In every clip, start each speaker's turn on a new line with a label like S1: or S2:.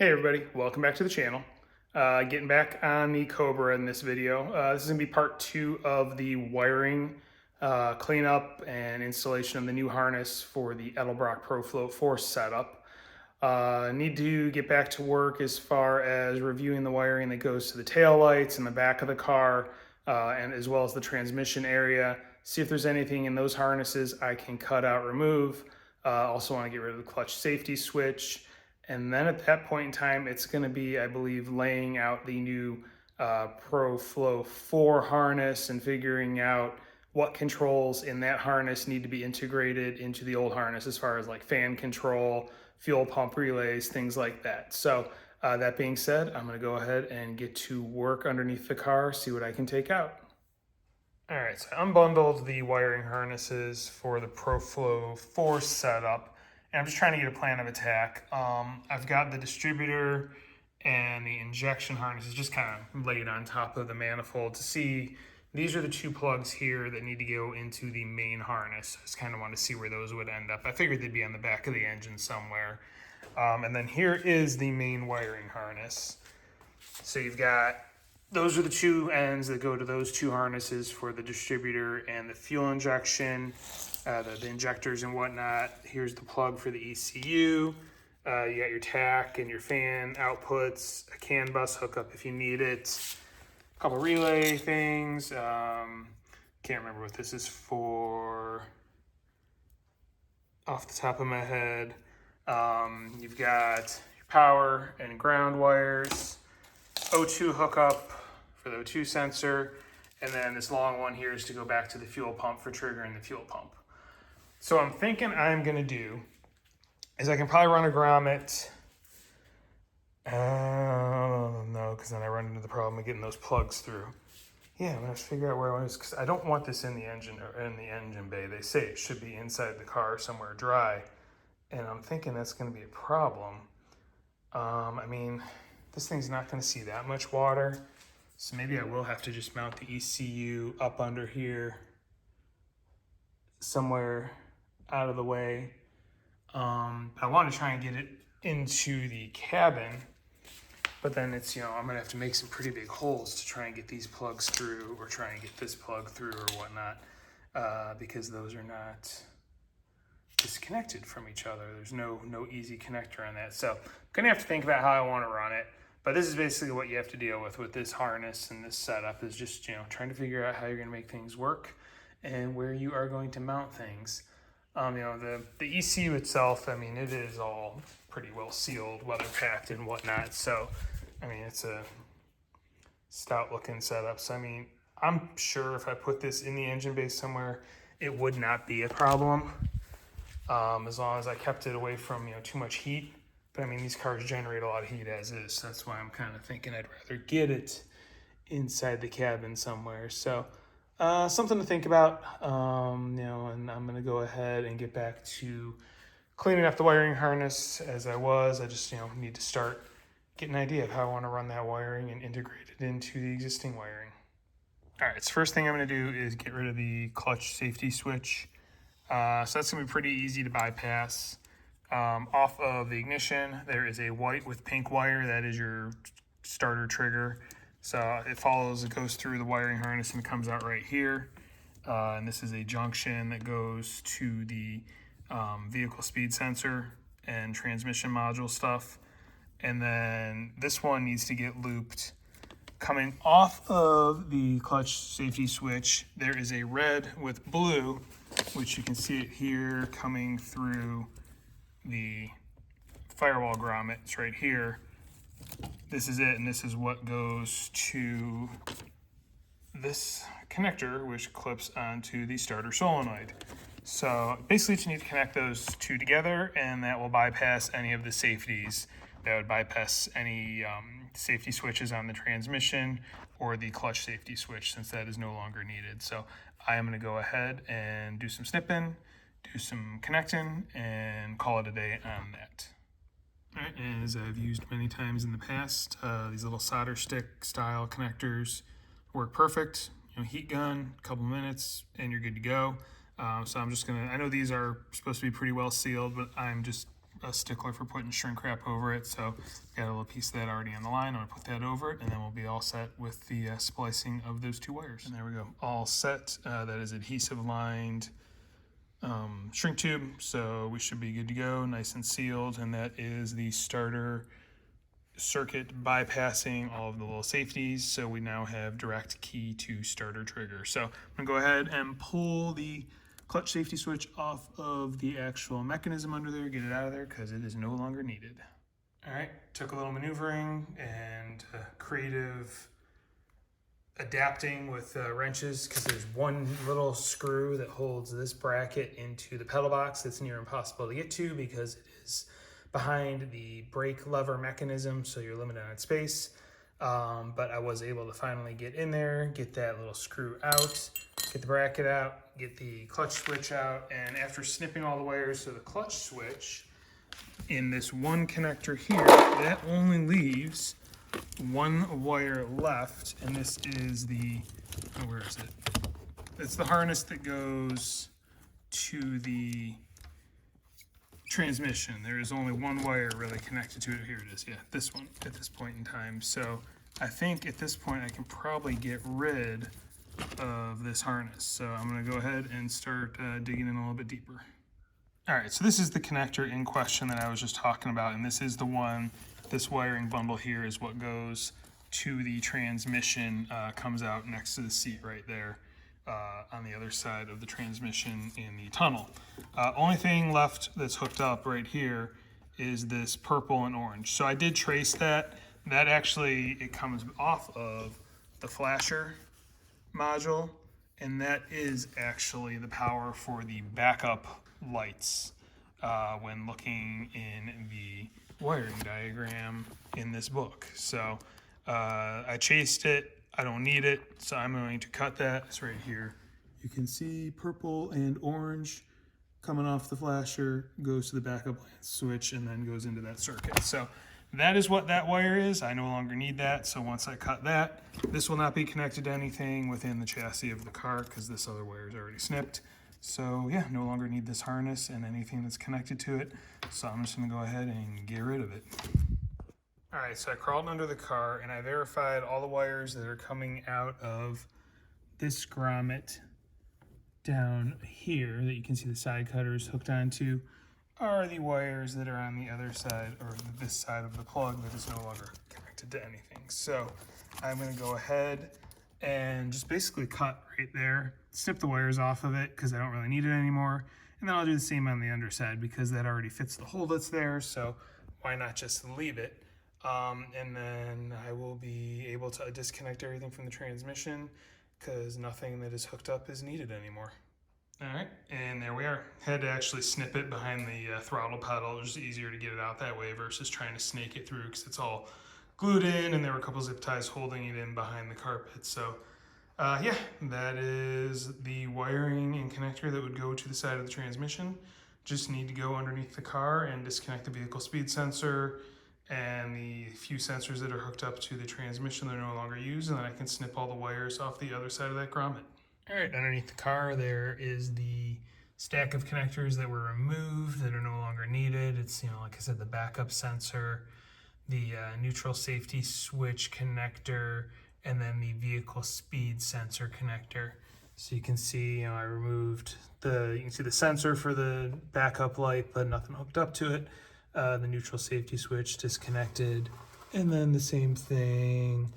S1: Hey everybody, welcome back to the channel. Getting back on the Cobra in this video. This is going to be part 2 of the wiring cleanup and installation of the new harness for the Edelbrock Pro Flo 4 setup. Need to get back to work as far as reviewing the wiring that goes to the tail lights and the back of the car, and as well as the transmission area. See if there's anything in those harnesses I can cut out, remove. Also want to get rid of the clutch safety switch. And then at that point in time, it's going to be, I believe, laying out the new Pro Flo 4 harness and figuring out what controls in that harness need to be integrated into the old harness as far as like fan control, fuel pump relays, things like that. So that being said, I'm going to go ahead and get to work underneath the car, see what I can take out. All right, so I unbundled the wiring harnesses for the Pro Flo 4 setup. And I'm just trying to get a plan of attack. I've got the distributor and the injection harnesses just kind of laid on top of the manifold to see. These are the two plugs here that need to go into the main harness. I just kind of want to see where those would end up. I figured they'd be on the back of the engine somewhere. And then here is the main wiring harness. So you've got, those are the two ends that go to those two harnesses for the distributor and the fuel injection. The injectors and whatnot. Here's the plug for the ECU. You got your tach and your fan outputs, a CAN bus hookup if you need it, a couple relay things. Can't remember what this is for off the top of my head. You've got your power and ground wires, O2 hookup for the O2 sensor, and then this long one here is to go back to the fuel pump for triggering the fuel pump. So I'm thinking I'm going to do is I can probably run a grommet. No, because then I run into the problem of getting those plugs through. Yeah, I'm going to have to figure out where I was, because I don't want this in the engine or in the engine bay. They say it should be inside the car somewhere dry. And I'm thinking that's going to be a problem. I mean, this thing's not going to see that much water. So maybe I will have to just mount the ECU up under here somewhere out of the way. I want to try and get it into the cabin, but then it's, I'm gonna have to make some pretty big holes to try and get these plugs through, or try and get this plug through or whatnot, because those are not disconnected from each other. There's no easy connector on that. So I'm gonna have to think about how I want to run it. But this is basically what you have to deal with this harness and this setup, is just, trying to figure out how you're gonna make things work and where you are going to mount things. The ECU itself, I mean, it is all pretty well sealed, weather packed and whatnot. So, I mean, it's a stout looking setup. So, I mean, I'm sure if I put this in the engine bay somewhere, it would not be a problem, as long as I kept it away from, too much heat. But I mean, these cars generate a lot of heat as is. So that's why I'm kind of thinking I'd rather get it inside the cabin somewhere. So, something to think about, and I'm going to go ahead and get back to cleaning up the wiring harness as I was. I just, need to start getting an idea of how I want to run that wiring and integrate it into the existing wiring. All right, so first thing I'm going to do is get rid of the clutch safety switch. So that's going to be pretty easy to bypass. Off of the ignition, there is a white with pink wire. That is your starter trigger. So it goes through the wiring harness and comes out right here. And this is a junction that goes to the vehicle speed sensor and transmission module stuff. And then this one needs to get looped. Coming off of the clutch safety switch, there is a red with blue, which you can see it here coming through the firewall grommet. It's right here. This is it, and this is what goes to this connector, which clips onto the starter solenoid. So basically you need to connect those two together, and that will bypass any of the safeties. That would bypass any safety switches on the transmission or the clutch safety switch, since that is no longer needed. So I am going to go ahead and do some snipping, do some connecting, and call it a day on that. All right, as I've used many times in the past, these little solder stick style connectors work perfect. Heat gun, a couple minutes, and you're good to go. So I'm just gonna, I know these are supposed to be pretty well sealed, but I'm just a stickler for putting shrink wrap over it, so got a little piece of that already on the line. I'm gonna put that over it, and then we'll be all set with the splicing of those two wires. And there we go, all set. That is adhesive lined shrink tube, so we should be good to go, nice and sealed. And that is the starter circuit bypassing all of the little safeties, so we now have direct key to starter trigger. So I'm gonna go ahead and pull the clutch safety switch off of the actual mechanism under there, get it out of there because it is no longer needed. All right, took a little maneuvering and creative adapting with wrenches, because there's one little screw that holds this bracket into the pedal box that's near impossible to get to because it is behind the brake lever mechanism, so you're limited on space. But I was able to finally get in there, get that little screw out, get the bracket out, get the clutch switch out, and after snipping all the wires to the clutch switch, in this one connector here, that only leaves one wire left, and this is the, oh, where is it? It's the harness that goes to the transmission. There is only one wire really connected to it. Here it is, yeah, this one at this point in time. So I think at this point I can probably get rid of this harness. So I'm gonna go ahead and start digging in a little bit deeper. All right, so this is the connector in question that I was just talking about, and this is the one, this wiring bundle here is what goes to the transmission, comes out next to the seat right there. On the other side of the transmission in the tunnel. Only thing left that's hooked up right here is this purple and orange. So I did trace that. That actually, it comes off of the flasher module, and that is actually the power for the backup lights when looking in the wiring diagram in this book. So I chased it. I don't need it, so I'm going to cut that. It's right here. You can see purple and orange coming off the flasher, goes to the backup switch, and then goes into that circuit. So that is what that wire is. I no longer need that, so once I cut that, this will not be connected to anything within the chassis of the car because this other wire is already snipped. So yeah, no longer need this harness and anything that's connected to it. So I'm just gonna go ahead and get rid of it. All right, so I crawled under the car and I verified all the wires that are coming out of this grommet down here that you can see the side cutters hooked onto are the wires that are on the other side, or this side of the plug that is no longer connected to anything. So I'm gonna go ahead and just basically cut right there, snip the wires off of it because I don't really need it anymore. And then I'll do the same on the underside because that already fits the hole that's there, so why not just leave it? And then I will be able to disconnect everything from the transmission because nothing that is hooked up is needed anymore. All right, and there we are. Had to actually snip it behind the throttle pedal. It was just easier to get it out that way versus trying to snake it through because it's all glued in and there were a couple zip ties holding it in behind the carpet. So yeah, that is the wiring and connector that would go to the side of the transmission. Just need to go underneath the car and disconnect the vehicle speed sensor and the few sensors that are hooked up to the transmission that are no longer used, and then I can snip all the wires off the other side of that grommet. All right, underneath the car there is the stack of connectors that were removed that are no longer needed. It's, like I said, the backup sensor, the neutral safety switch connector, and then the vehicle speed sensor connector. So you can see, I removed you can see the sensor for the backup light, but nothing hooked up to it. The neutral safety switch disconnected, and then the same thing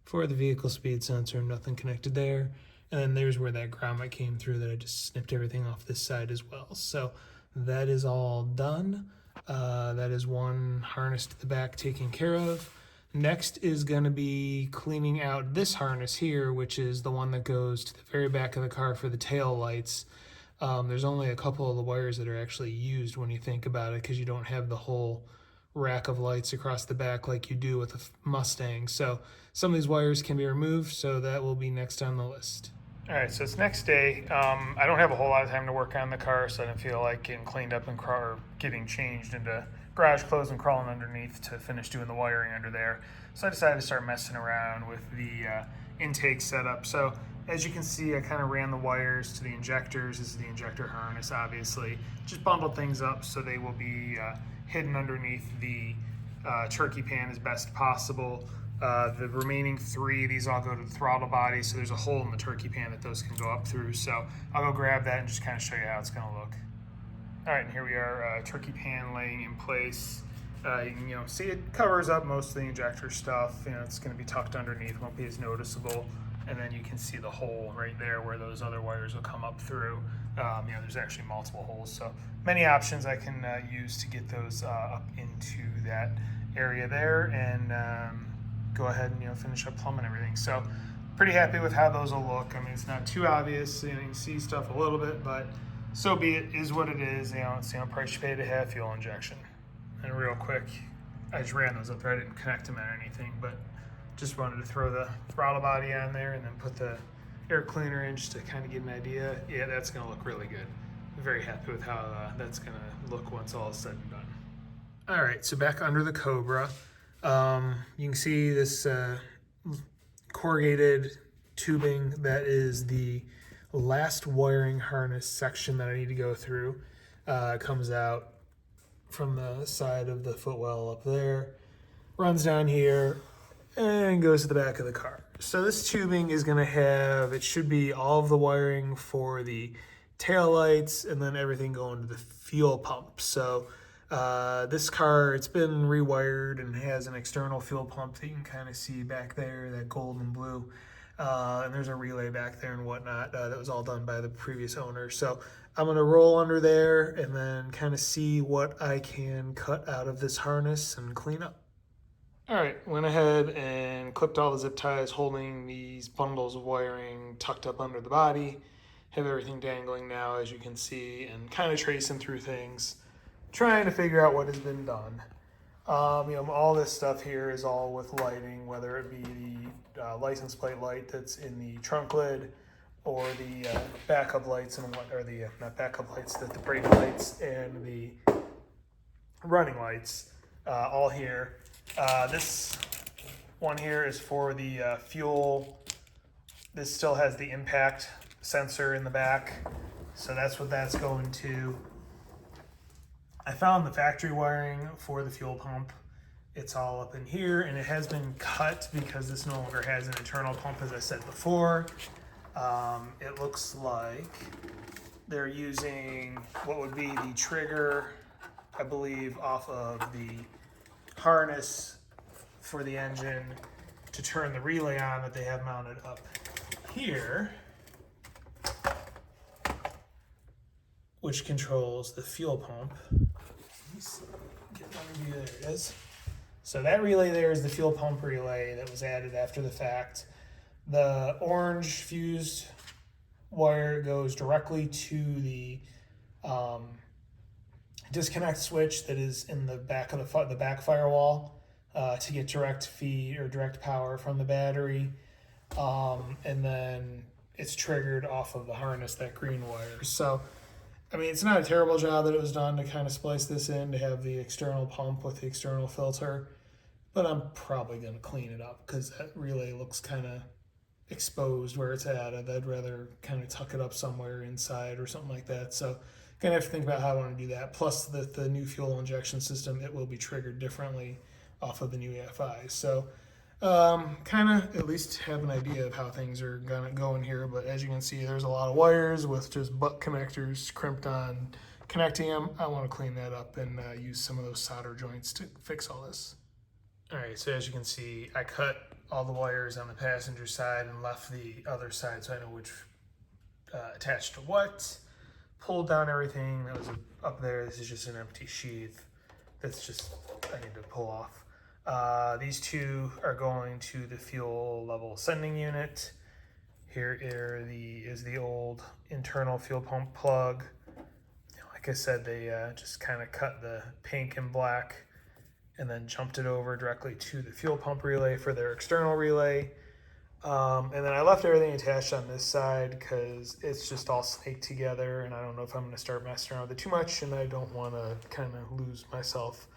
S1: for the vehicle speed sensor, nothing connected there. And then there's where that grommet came through that I just snipped everything off this side as well. So that is all done. That is one harness to the back taken care of. Next is going to be cleaning out this harness here, which is the one that goes to the very back of the car for the tail lights. There's only a couple of the wires that are actually used when you think about it, because you don't have the whole rack of lights across the back like you do with a Mustang. So some of these wires can be removed, so that will be next on the list. All right, so it's next day. I don't have a whole lot of time to work on the car, so I didn't feel like getting cleaned up and getting changed into garage clothes and crawling underneath to finish doing the wiring under there. So I decided to start messing around with the intake setup. So as you can see, I kind of ran the wires to the injectors. This is the injector harness, obviously. Just bundled things up so they will be hidden underneath the turkey pan as best possible. The remaining 3, these all go to the throttle body, so there's a hole in the turkey pan that those can go up through. So I'll go grab that and just kind of show you how it's going to look. All right, and here we are, turkey pan laying in place. You can see it covers up most of the injector stuff. It's going to be tucked underneath, won't be as noticeable. And then you can see the hole right there where those other wires will come up through. There's actually multiple holes, so many options I can use to get those up into that area there and go ahead and finish up plumbing everything. So pretty happy with how those will look. I mean, it's not too obvious. You can see stuff a little bit, but so be it. Is what it is. It's price you pay to have fuel injection. And real quick, I just ran those up there. I didn't connect them or anything, but just wanted to throw the throttle body on there and then put the air cleaner in just to kind of get an idea. Yeah, that's going to look really good. I'm very happy with how that's going to look once all is said and done. All right, so back under the Cobra, you can see this corrugated tubing. That is the last wiring harness section that I need to go through. It comes out from the side of the footwell up there, runs down here, and goes to the back of the car. So this tubing is going to have, it should be all of the wiring for the taillights and then everything going to the fuel pump. So this car, it's been rewired and has an external fuel pump that you can kind of see back there, that gold and blue. And there's a relay back there and whatnot that was all done by the previous owner. So I'm going to roll under there and then kind of see what I can cut out of this harness and clean up. All right, went ahead and clipped all the zip ties holding these bundles of wiring tucked up under the body. Have everything dangling now, as you can see, and kind of tracing through things, trying to figure out what has been done. All this stuff here is all with lighting, whether it be the license plate light that's in the trunk lid, or the backup lights and not backup lights, the brake lights and the running lights, all here. This one here is for the fuel. This still has the impact sensor in the back, so that's what that's going to. I found the factory wiring for the fuel pump. It's all up in here, and it has been cut because this no longer has an internal pump, as I said before. It looks like they're using what would be the trigger, I believe, off of the harness for the engine to turn the relay on that they have mounted up here, which controls the fuel pump. Let me see, there it is. So that relay there is the fuel pump relay that was added after the fact. The orange fused wire goes directly to the disconnect switch that is in the back of the back firewall to get direct feed or direct power from the battery, and then it's triggered off of the harness, that green wire. So I mean, it's not a terrible job that it was done to kind of splice this in to have the external pump with the external filter, but I'm probably going to clean it up because that relay looks kind of exposed where it's at. I'd rather kind of tuck it up somewhere inside or something like that. So gonna have to think about how I want to do that. Plus the new fuel injection system, it will be triggered differently off of the new EFI. So kind of at least have an idea of how things are gonna go in here. But as you can see, there's a lot of wires with just butt connectors crimped on connecting them. I want to clean that up and use some of those solder joints to fix all this. All right, so as you can see, I cut all the wires on the passenger side and left the other side so I know which attached to what. Pulled down everything that was up there. This is just an empty sheath that's just, I need to pull off. These two are going to the fuel level sending unit. Here is the old internal fuel pump plug. Like I said, they just kind of cut the pink and black and then jumped it over directly to the fuel pump relay for their external relay. And then I left everything attached on this side because it's just all snaked together, and I don't know if I'm going to start messing around with it too much, and I don't want to kind of lose myself.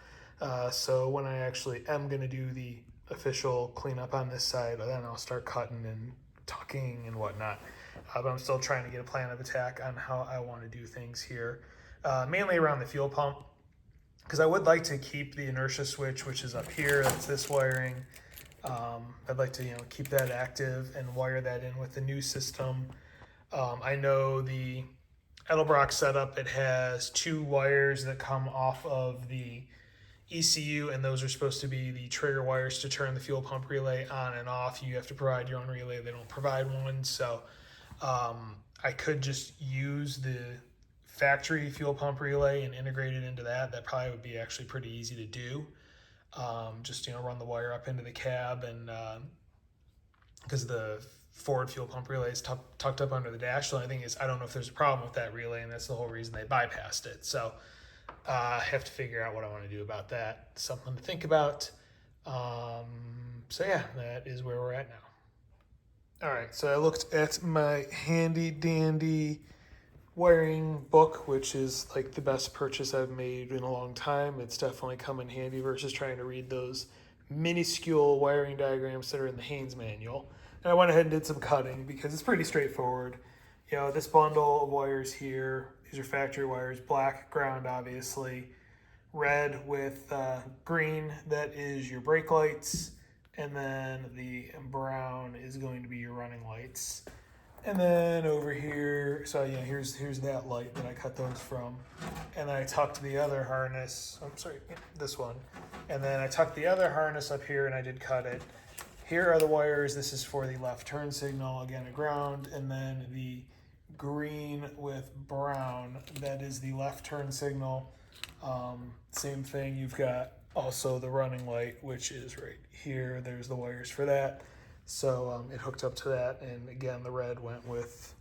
S1: So when I actually am going to do the official cleanup on this side, then I'll start cutting and tucking and whatnot. But I'm still trying to get a plan of attack on how I want to do things here, mainly around the fuel pump, because I would like to keep the inertia switch, which is up here. That's this wiring. I'd like to keep that active and wire that in with the new system. I know the Edelbrock setup, it has 2 wires that come off of the ECU, and those are supposed to be the trigger wires to turn the fuel pump relay on and off. You have to provide your own relay. They don't provide one, so I could just use the factory fuel pump relay and integrate it into that. That probably would be actually pretty easy to do. Just run the wire up into the cab, and because the Ford fuel pump relay is tucked up under the dash. The only thing is I don't know if there's a problem with that relay, and that's the whole reason they bypassed it. So I have to figure out what I want to do about that. Something to think about. So yeah, that is where we're at now. All right, so I looked at my handy dandy wiring book, which is like the best purchase I've made in a long time. It's definitely come in handy versus trying to read those minuscule wiring diagrams that are in the Haynes manual. And I went ahead and did some cutting because it's pretty straightforward. This bundle of wires here, these are factory wires, black ground obviously, red with green, that is your brake lights, and then the brown is going to be your running lights. And then over here, so here's that light that I cut those from. And then I tucked the other harness, this one. And then I tucked the other harness up here and I did cut it. Here are the wires. This is for the left turn signal, again a ground, and then the green with brown, that is the left turn signal. Same thing, you've got also the running light, which is right here. There's the wires for that. So it hooked up to that, and again the red went with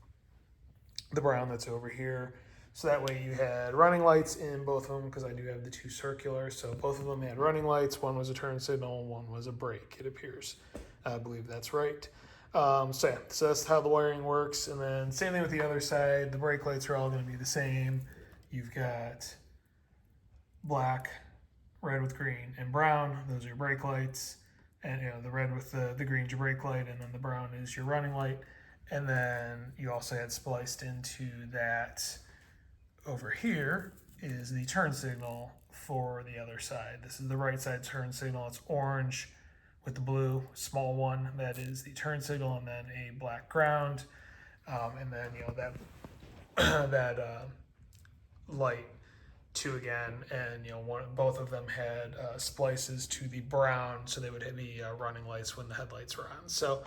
S1: the brown that's over here. So that way you had running lights in both of them, because I do have the 2 circular. So both of them had running lights. One was a turn signal, and one was a brake, it appears. I believe that's right. So that's how the wiring works. And then same thing with the other side. The brake lights are all going to be the same. You've got black, red with green, and brown. Those are your brake lights. And the red with the green's your brake light, and then the brown is your running light. And then you also had spliced into that over here is the turn signal for the other side. This is the right side turn signal. It's orange with the blue, small one, that is the turn signal, and then a black ground. And then that light 2 again, and both of them had splices to the brown, so they would be running lights when the headlights were on. So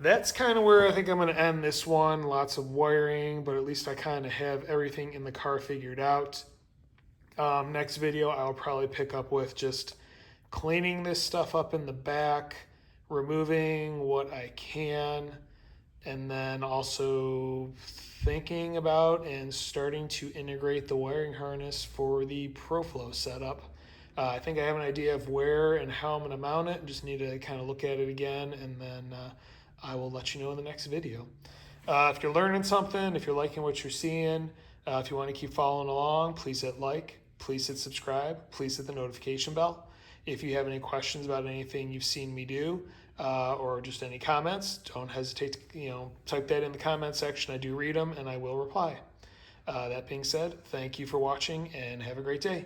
S1: that's kind of where I think I'm going to end this one. Lots of wiring, but at least I kind of have everything in the car figured out. Next video, I'll probably pick up with just cleaning this stuff up in the back, removing what I can, and then also thinking about and starting to integrate the wiring harness for the Pro Flo setup. I think I have an idea of where and how I'm going to mount it. Just need to kind of look at it again, and then I will let you know in the next video. If you're learning something, if you're liking what you're seeing, if you want to keep following along, please hit like, please hit subscribe, please hit the notification bell. If you have any questions about anything you've seen me do, or just any comments, don't hesitate to type that in the comment section. I do read them and I will reply. That being said, thank you for watching and have a great day.